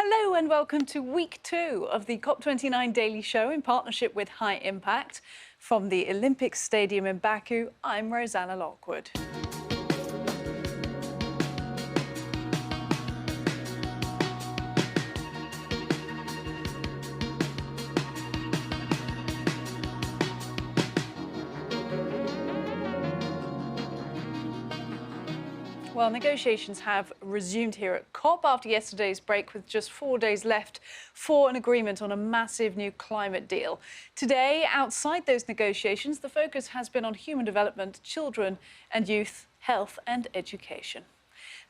Hello and welcome to week 2 of the COP29 Daily Show in partnership with High Impact. From the Olympic Stadium in Baku, I'm Rosanna Lockwood. Well, negotiations have resumed here at COP after yesterday's break, with just 4 days left for an agreement on a massive new climate deal. Today, outside those negotiations, the focus has been on human development, children and youth, health and education.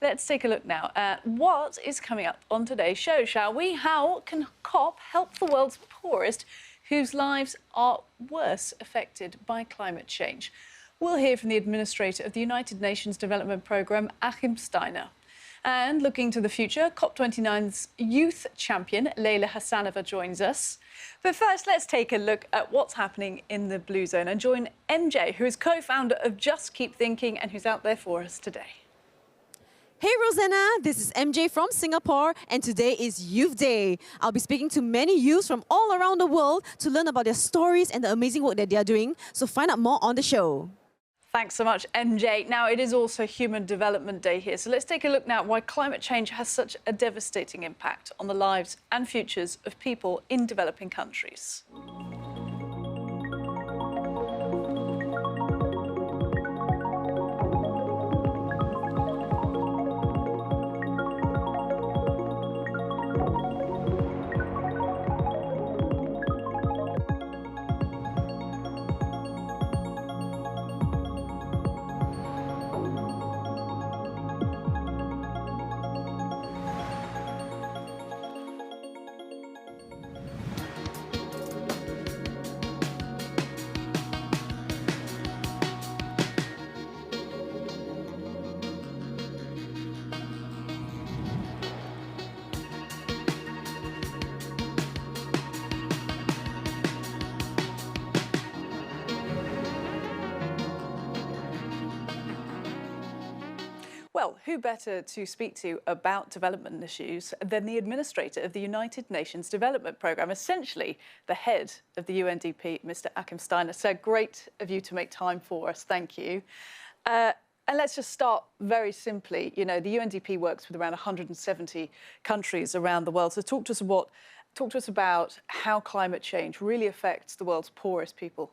Let's take a look now at what is coming up on today's show, shall we? How can COP help the world's poorest, whose lives are worse affected by climate change? We'll hear from the administrator of the United Nations Development Programme, Achim Steiner. And looking to the future, COP29's youth champion, Leyla Hasanova, joins us. But first, let's take a look at what's happening in the Blue Zone and join MJ, who is co-founder of Just Keep Thinking and who's out there for us today. Hey Rosanna, this is MJ from Singapore and today is Youth Day. I'll be speaking to many youths from all around the world to learn about their stories and the amazing work that they are doing. So find out more on the show. Thanks so much, MJ. Now, it is also Human Development Day here, so let's take a look now at why climate change has such a devastating impact on the lives and futures of people in developing countries. Well, who better to speak to about development issues than the administrator of the United Nations Development Programme, essentially the head of the UNDP, Mr. Achim Steiner. So great of you to make time for us. Thank you. And let's just start very simply. You know, the UNDP works with around 170 countries around the world. So talk to us about how climate change really affects the world's poorest people.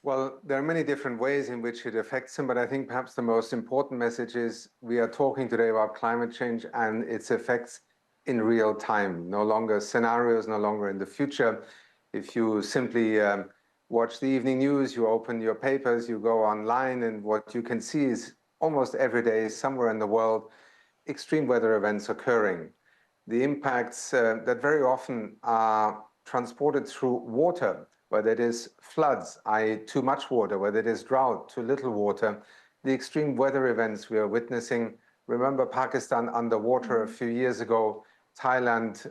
Well, there are many different ways in which it affects them, but I think perhaps the most important message is we are talking today about climate change and its effects in real time, no longer scenarios, no longer in the future. If you simply watch the evening news, you open your papers, you go online, and what you can see is almost every day, somewhere in the world, extreme weather events occurring. The impacts that very often are transported through water, whether it is floods, i.e. too much water, whether it is drought, too little water, the extreme weather events we are witnessing. Remember Pakistan underwater a few years ago, Thailand,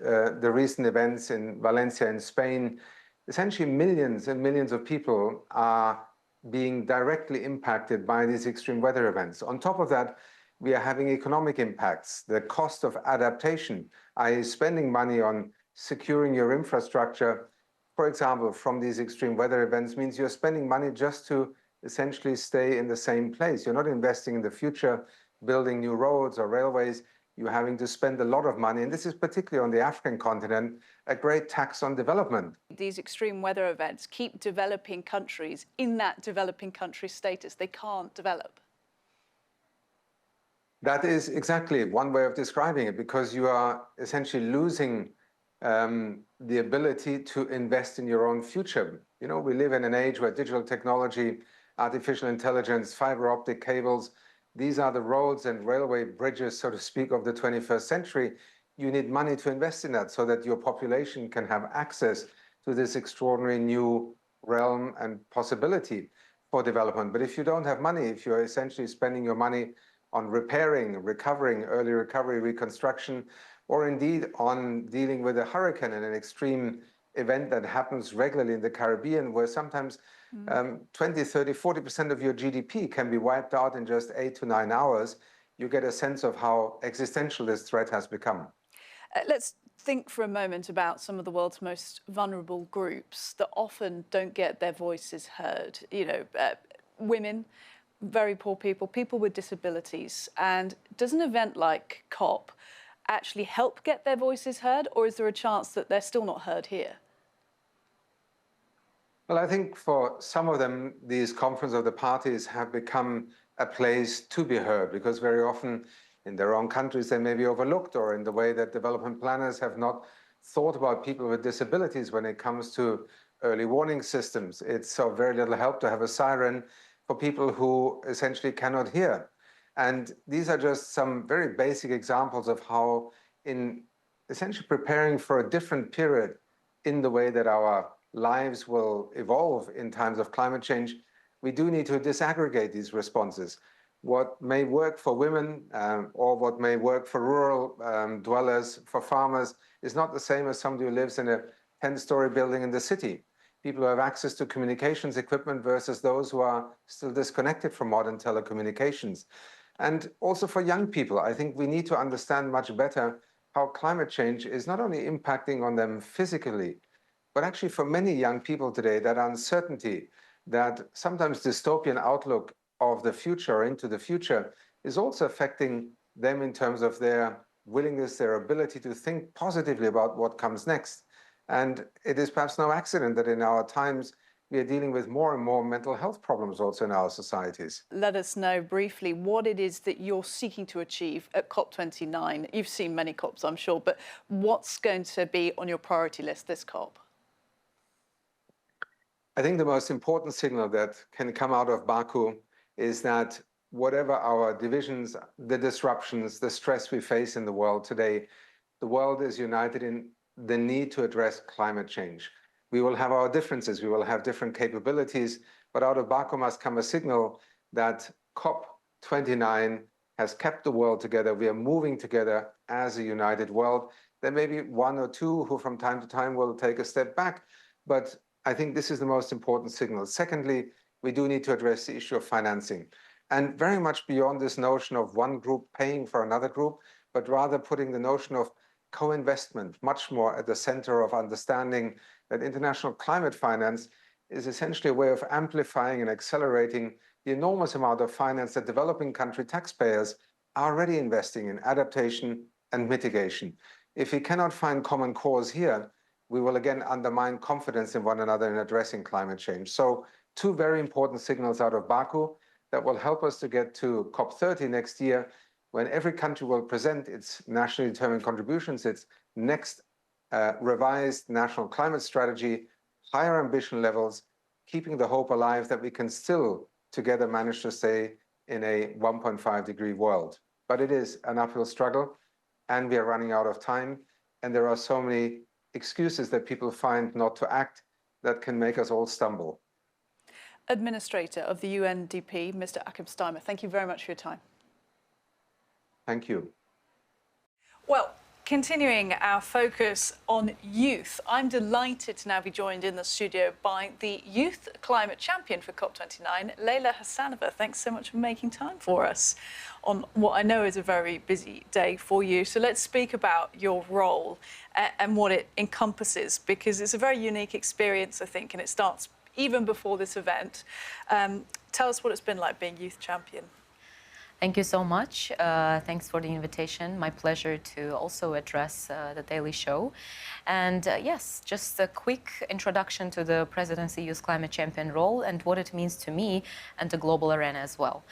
the recent events in Valencia in Spain. Essentially millions and millions of people are being directly impacted by these extreme weather events. On top of that, we are having economic impacts. The cost of adaptation, i.e. spending money on securing your infrastructure, for example, from these extreme weather events, means you're spending money just to essentially stay in the same place. You're not investing in the future, building new roads or railways. You're having to spend a lot of money, and this is particularly on the African continent, a great tax on development. These extreme weather events keep developing countries in that developing country status. They can't develop. That is exactly one way of describing it, because you are essentially losing the ability to invest in your own future. You know, we live in an age where digital technology, artificial intelligence, fiber optic cables, these are the roads and railway bridges, so to speak, of the 21st century. You need money to invest in that so that your population can have access to this extraordinary new realm and possibility for development. But if you don't have money, if you're essentially spending your money on repairing, recovering, early recovery, reconstruction, or indeed on dealing with a hurricane and an extreme event that happens regularly in the Caribbean, where sometimes 20, 30, 40% of your GDP can be wiped out in just 8 to 9 hours. you get a sense of how existential this threat has become. Let's think for a moment about some of the world's most vulnerable groups that often don't get their voices heard. Women, very poor people, people with disabilities. And does an event like COP actually help get their voices heard, or is there a chance that they're still not heard here? Well, I think for some of them, these conference of the parties have become a place to be heard, because very often in their own countries they may be overlooked, or in the way that development planners have not thought about people with disabilities when it comes to early warning systems. It's of very little help to have a siren for people who essentially cannot hear. And these are just some very basic examples of how, in essentially preparing for a different period in the way that our lives will evolve in times of climate change, we do need to disaggregate these responses. What may work for women or what may work for rural dwellers, for farmers, is not the same as somebody who lives in a 10-story building in the city. People who have access to communications equipment versus those who are still disconnected from modern telecommunications. And also for young people, I think we need to understand much better how climate change is not only impacting on them physically, but actually for many young people today, that uncertainty, that sometimes dystopian outlook of the future or into the future is also affecting them in terms of their willingness, their ability to think positively about what comes next. And it is perhaps no accident that in our times, we are dealing with more and more mental health problems also in our societies. Let us know briefly what it is that you're seeking to achieve at COP29. You've seen many COPs, I'm sure, but what's going to be on your priority list this COP? I think the most important signal that can come out of Baku is that whatever our divisions, the disruptions, the stress we face in the world today, the world is united in the need to address climate change. We will have our differences, we will have different capabilities, but out of Baku must come a signal that COP29 has kept the world together. We are moving together as a united world. There may be one or two who from time to time will take a step back, but I think this is the most important signal. Secondly, we do need to address the issue of financing, and very much beyond this notion of one group paying for another group, but rather putting the notion of co-investment much more at the center of understanding that international climate finance is essentially a way of amplifying and accelerating the enormous amount of finance that developing country taxpayers are already investing in adaptation and mitigation. If we cannot find common cause here, we will again undermine confidence in one another in addressing climate change. So two very important signals out of Baku that will help us to get to COP30 next year, when every country will present its nationally determined contributions, its next revised national climate strategy, higher ambition levels, keeping the hope alive that we can still together manage to stay in a 1.5-degree world. But it is an uphill struggle, and we are running out of time, and there are so many excuses that people find not to act that can make us all stumble. Administrator of the UNDP, Mr. Achim Steiner, thank you very much for your time. Thank you. Well, continuing our focus on youth, I'm delighted to now be joined in the studio by the youth climate champion for COP29, Leyla Hasanova. Thanks so much for making time for us on what I know is a very busy day for you. So let's speak about your role and what it encompasses, because it's a very unique experience, I think, and it starts even before this event. Tell us what it's been like being youth champion. Thank you so much. Thanks for the invitation. My pleasure to also address the Daily Show. And yes, just a quick introduction to the Presidency Youth Climate Champion role and what it means to me and the global arena as well.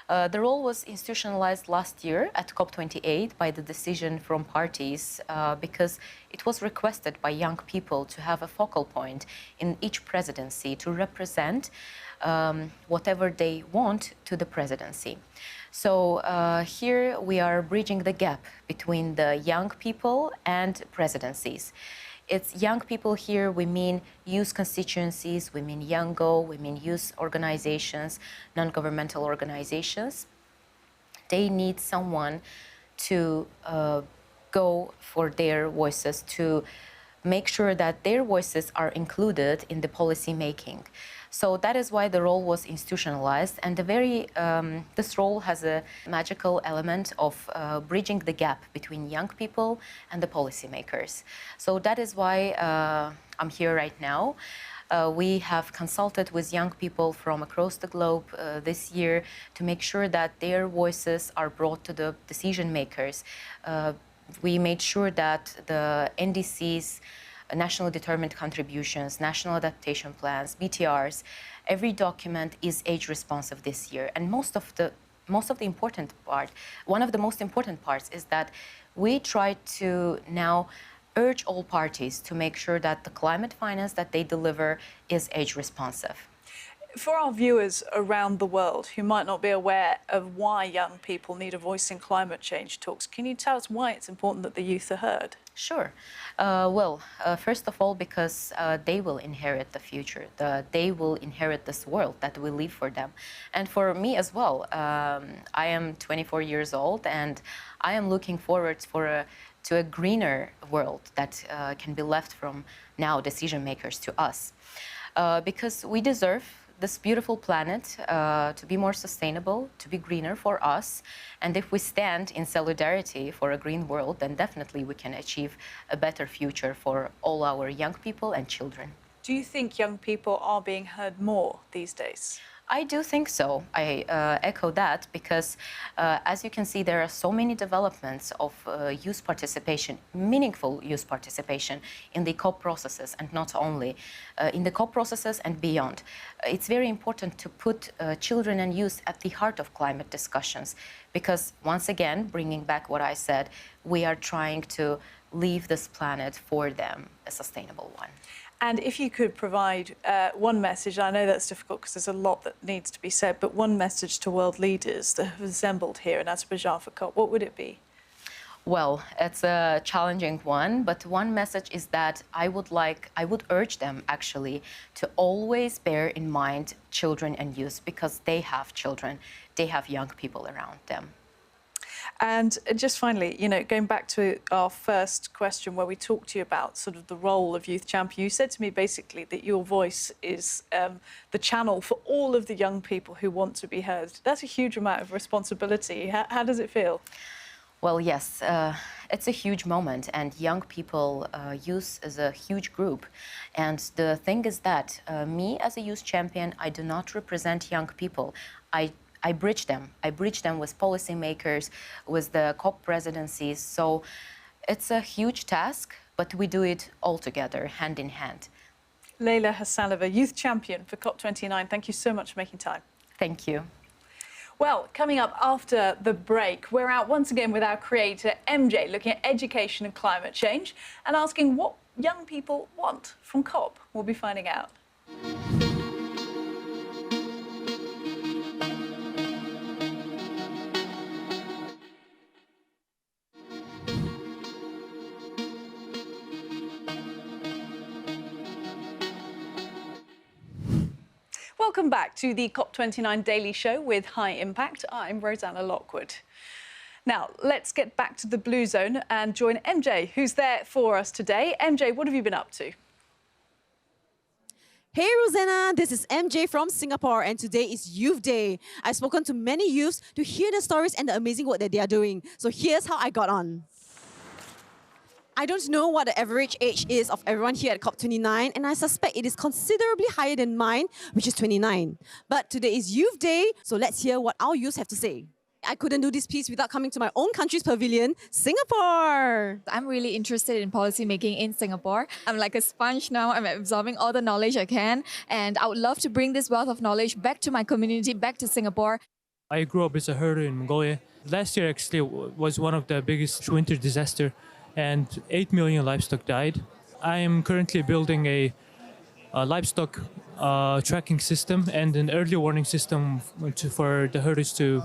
The role was institutionalized last year at COP28 by the decision from parties because it was requested by young people to have a focal point in each presidency to represent whatever they want to the presidency. So here we are bridging the gap between the young people and presidencies. It's young people here, we mean youth constituencies, we mean YOUNGO, we mean youth organizations, non-governmental organizations. They need someone to go for their voices, to make sure that their voices are included in the policy making. So that is why the role was institutionalized, and this role has a magical element of bridging the gap between young people and the policymakers. So that is why I'm here right now. We have consulted with young people from across the globe this year to make sure that their voices are brought to the decision makers. We made sure that the NDCs, national determined contributions, national adaptation plans, BTRs, every document is age responsive this year. And one of the most important parts is that we try to now urge all parties to make sure that the climate finance that they deliver is age responsive. For our viewers around the world who might not be aware of why young people need a voice in climate change talks, can you tell us why it's important that the youth are heard? Sure. First of all, because they will inherit the future. They will inherit this world that we leave for them. And for me as well, I am 24 years old, and I am looking forward to a greener world that can be left from now decision makers to us. Because we deserve this beautiful planet to be more sustainable, to be greener for us. And if we stand in solidarity for a green world, then definitely we can achieve a better future for all our young people and children. Do you think young people are being heard more these days? I do think so. I echo that because, as you can see, there are so many developments of youth participation, meaningful youth participation in the COP processes, and not only in the COP processes and beyond. It's very important to put children and youth at the heart of climate discussions because, once again, bringing back what I said, we are trying to leave this planet for them, a sustainable one. And if you could provide one message, I know that's difficult because there's a lot that needs to be said, but one message to world leaders that have assembled here in Azerbaijan for COP, what would it be? Well, it's a challenging one, but one message is that I would urge them actually to always bear in mind children and youth because they have children, they have young people around them. And just finally, going back to our first question where we talked to you about sort of the role of Youth Champion, you said to me basically that your voice is the channel for all of the young people who want to be heard. That's a huge amount of responsibility. How does it feel? Well, yes, it's a huge moment, and young people, youth is a huge group. And the thing is that me as a youth champion, I do not represent young people. I bridge them. I bridge them with policymakers, with the COP presidencies. So it's a huge task, but we do it all together, hand in hand. Leyla Hasanova, Youth Champion for COP29. Thank you so much for making time. Thank you. Well, coming up after the break, we're out once again with our creator, MJ, looking at education and climate change and asking what young people want from COP. We'll be finding out. Welcome back to the COP29 Daily Show with High Impact. I'm Rosanna Lockwood. Now, let's get back to the Blue Zone and join MJ, who's there for us today. MJ, what have you been up to? Hey Rosanna, this is MJ from Singapore and today is Youth Day. I've spoken to many youths to hear the stories and the amazing work that they are doing. So here's how I got on. I don't know what the average age is of everyone here at COP29 and I suspect it is considerably higher than mine, which is 29. But today is Youth Day, so let's hear what our youths have to say. I couldn't do this piece without coming to my own country's pavilion, Singapore. I'm really interested in policy making in Singapore. I'm like a sponge now. I'm absorbing all the knowledge I can. And I would love to bring this wealth of knowledge back to my community, back to Singapore. I grew up as a herder in Mongolia. Last year actually was one of the biggest winter disaster and 8 million livestock died. I am currently building a livestock tracking system and an early warning system for the herders to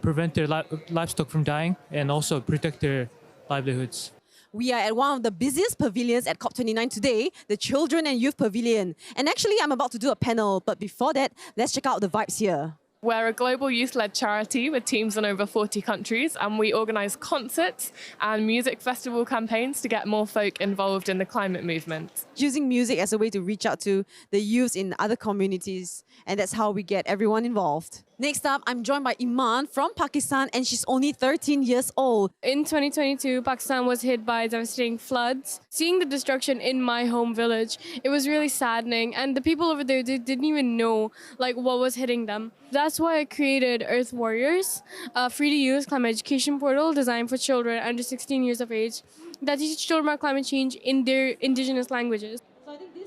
prevent their livestock from dying and also protect their livelihoods. We are at one of the busiest pavilions at COP29 today, the Children and Youth Pavilion. And actually, I'm about to do a panel, but before that, let's check out the vibes here. We're a global youth-led charity with teams in over 40 countries, and we organise concerts and music festival campaigns to get more folk involved in the climate movement. Using music as a way to reach out to the youths in other communities, and that's how we get everyone involved. Next up, I'm joined by Iman from Pakistan, and she's only 13 years old. In 2022, Pakistan was hit by devastating floods. Seeing the destruction in my home village, it was really saddening, and the people over there, they didn't even know what was hitting them. That's why I created Earth Warriors, a free-to-use climate education portal designed for children under 16 years of age that teaches children about climate change in their indigenous languages.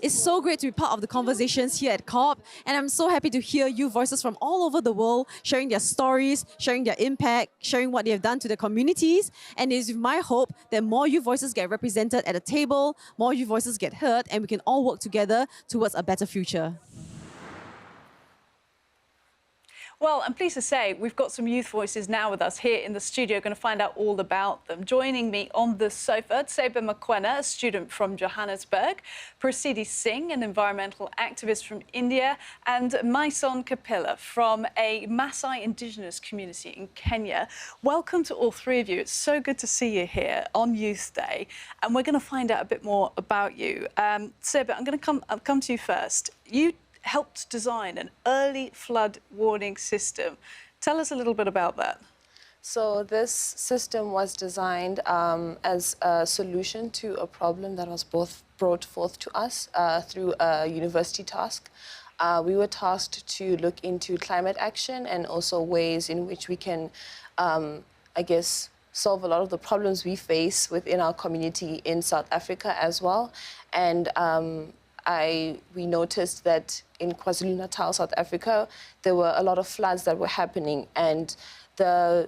It's so great to be part of the conversations here at COP, and I'm so happy to hear you voices from all over the world sharing their stories, sharing their impact, sharing what they have done to their communities. And it is my hope that more youth voices get represented at a table, more youth voices get heard, and we can all work together towards a better future. Well, I'm pleased to say we've got some youth voices now with us here in the studio, going to find out all about them. Joining me on the sofa, Tseba Makwena, a student from Johannesburg, Prithvi Singh, an environmental activist from India, and Maison Kapila from a Maasai indigenous community in Kenya. Welcome to all three of you. It's so good to see you here on Youth Day, and we're going to find out a bit more about you. Tseba, I'm going to come to you first. You helped design an early flood warning system. Tell us a little bit about that. So this system was designed as a solution to a problem that was brought forth to us through a university task. We were tasked to look into climate action and also ways in which we can, solve a lot of the problems we face within our community in South Africa as well. And we noticed that in KwaZulu-Natal, South Africa, there were a lot of floods that were happening, and the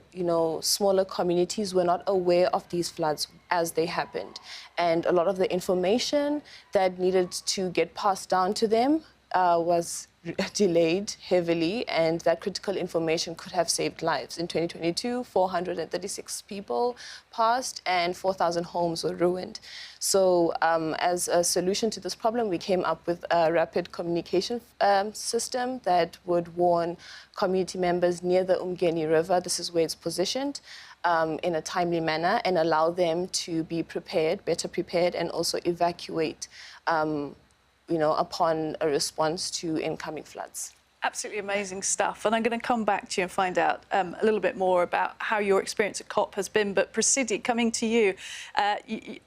smaller communities were not aware of these floods as they happened. And a lot of the information that needed to get passed down to them was delayed heavily, and that critical information could have saved lives. In 2022, 436 people passed and 4,000 homes were ruined. So as a solution to this problem, we came up with a rapid communication system that would warn community members near the Umgeni River, this is where it's positioned, in a timely manner, and allow them to be prepared, better prepared, and also evacuate upon a response to incoming floods. Absolutely amazing stuff. And I'm going to come back to you and find out a little bit more about how your experience at COP has been. But Prithvi, coming to you,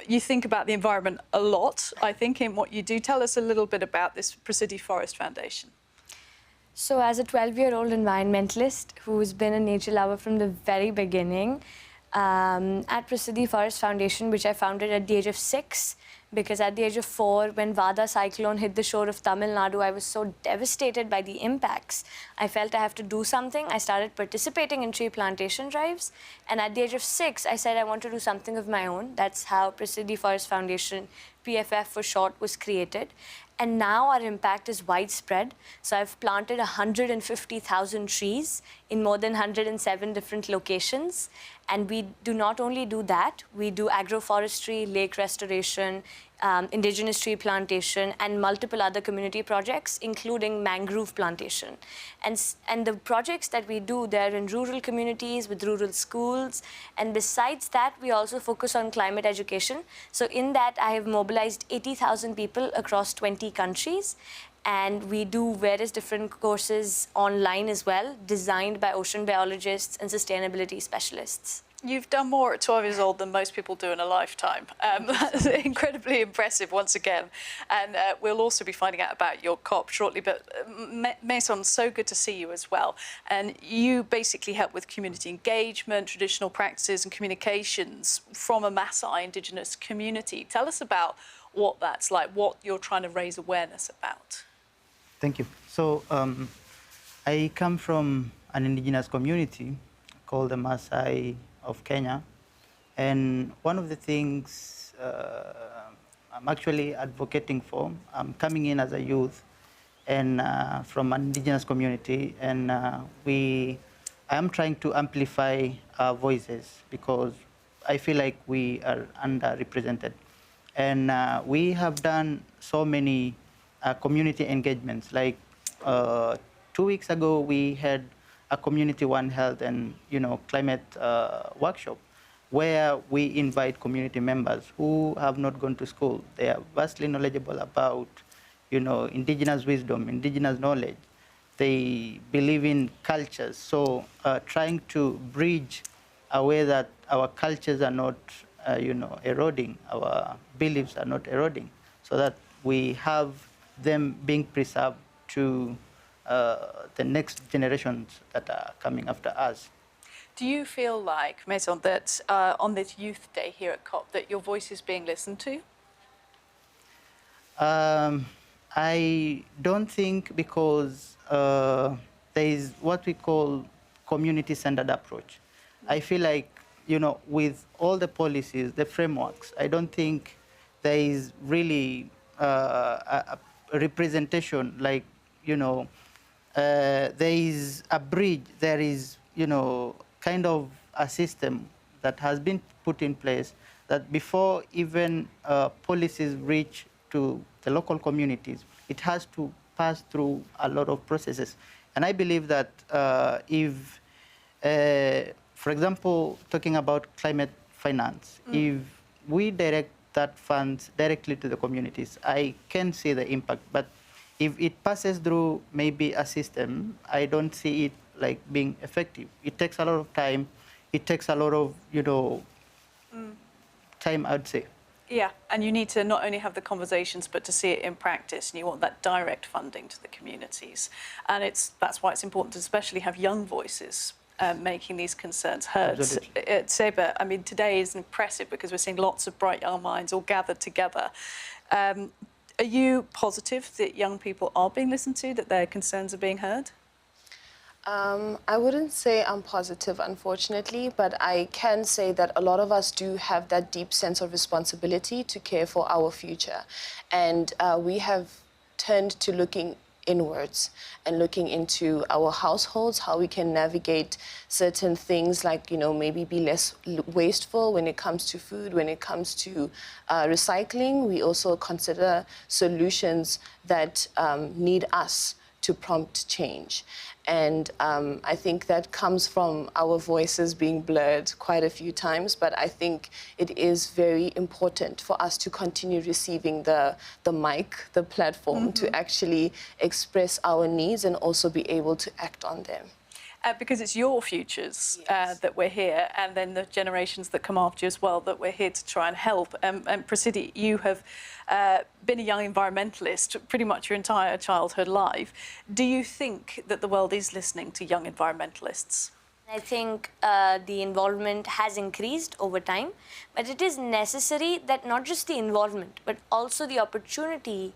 you think about the environment a lot, I think, in what you do. Tell us a little bit about this Prithvi Forest Foundation. So as a 12-year-old environmentalist who's been a nature lover from the very beginning, at Prithvi Forest Foundation, which I founded at the age of 6, because at the age of 4, when Vada cyclone hit the shore of Tamil Nadu, I was so devastated by the impacts. I felt I have to do something. I started participating in tree plantation drives. And at the age of 6, I said I want to do something of my own. That's how Prithvi Forest Foundation, PFF for short, was created. And now our impact is widespread. So I've planted 150,000 trees in more than 107 different locations. And we do not only do that, we do agroforestry, lake restoration, indigenous tree plantation, and multiple other community projects, including mangrove plantation. And the projects that we do, they're in rural communities with rural schools. And besides that, we also focus on climate education. So in that, I have mobilized 80,000 people across 20 countries. And we do various different courses online as well, designed by ocean biologists and sustainability specialists. You've done more at 12 years old than most people do in a lifetime. That's incredibly impressive once again. And we'll also be finding out about your COP shortly. But Maison, so good to see you as well. And you basically help with community engagement, traditional practices and communications from a Maasai indigenous community. Tell us about what that's like, what you're trying to raise awareness about. Thank you. So I come from an indigenous community called the Maasai of Kenya. And one of the things I'm actually advocating for, I'm coming in as a youth and from an indigenous community, and I am trying to amplify our voices because I feel like we are underrepresented. And we have done so many community engagements. Like 2 weeks ago, we had a community one health and climate workshop, where we invite community members who have not gone to school. They are vastly knowledgeable about indigenous wisdom, indigenous knowledge. They believe in cultures. So trying to bridge a way that our cultures are not eroding, our beliefs are not eroding, so that we have them being preserved to the next generations that are coming after us. Do you feel like, Maison, that on this Youth Day here at COP, that your voice is being listened to? I don't think, because there is what we call community-centered approach. I feel like, with all the policies, the frameworks, I don't think there is really a representation, like, there is a bridge, there is, kind of a system that has been put in place that before even policies reach to the local communities, it has to pass through a lot of processes. And I believe that if, for example, talking about climate finance, if we direct that funds directly to the communities, I can see the impact. But if it passes through maybe a system, I don't see it like being effective. It takes a lot of time. It takes a lot of, time, I'd say. Yeah, and you need to not only have the conversations, but to see it in practice, and you want that direct funding to the communities. And that's why it's important to especially have young voices making these concerns heard. Seba, I mean, today is impressive because we're seeing lots of bright young minds all gathered together. Are you positive that young people are being listened to, that their concerns are being heard? I wouldn't say I'm positive, unfortunately, but I can say that a lot of us do have that deep sense of responsibility to care for our future. And we have turned to looking inwards and looking into our households, how we can navigate certain things like, maybe be less wasteful when it comes to food, when it comes to recycling. We also consider solutions that need us to prompt change. And I think that comes from our voices being blurred quite a few times, but I think it is very important for us to continue receiving the mic, the platform, to actually express our needs and also be able to act on them. Because it's your futures that we're here, and then the generations that come after you as well, that we're here to try and help. And Prithvi, you have been a young environmentalist pretty much your entire childhood life. Do you think that the world is listening to young environmentalists? I think the involvement has increased over time, but it is necessary that not just the involvement, but also the opportunity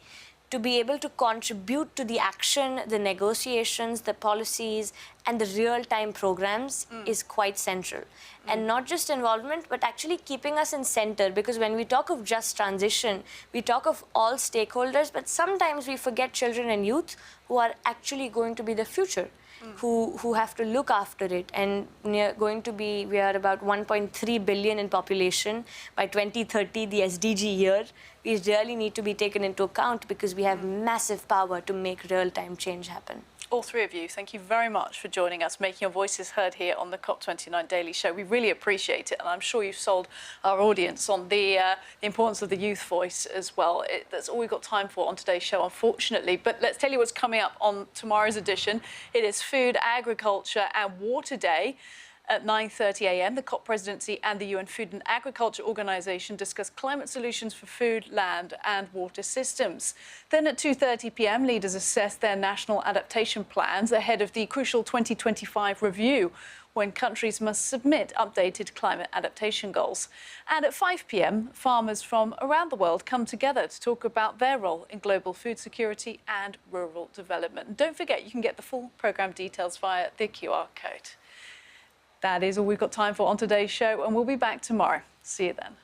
to be able to contribute to the action, the negotiations, the policies, and the real-time programs is quite central. And not just involvement, but actually keeping us in center, because when we talk of just transition, we talk of all stakeholders, but sometimes we forget children and youth who are actually going to be the future, who have to look after it. And we are about 1.3 billion in population. By 2030, the SDG year, we really need to be taken into account because we have massive power to make real-time change happen. All three of you, thank you very much for joining us, making your voices heard here on the COP29 Daily Show. We really appreciate it, and I'm sure you've sold our audience on the importance of the youth voice as well. That's all we've got time for on today's show, unfortunately. But let's tell you what's coming up on tomorrow's edition. It is Food, Agriculture and Water Day. At 9:30 a.m, the COP presidency and the UN Food and Agriculture Organization discuss climate solutions for food, land and water systems. Then at 2:30 p.m, leaders assess their national adaptation plans ahead of the crucial 2025 review, when countries must submit updated climate adaptation goals. And at 5 p.m, farmers from around the world come together to talk about their role in global food security and rural development. And don't forget, you can get the full programme details via the QR code. That is all we've got time for on today's show, and we'll be back tomorrow. See you then.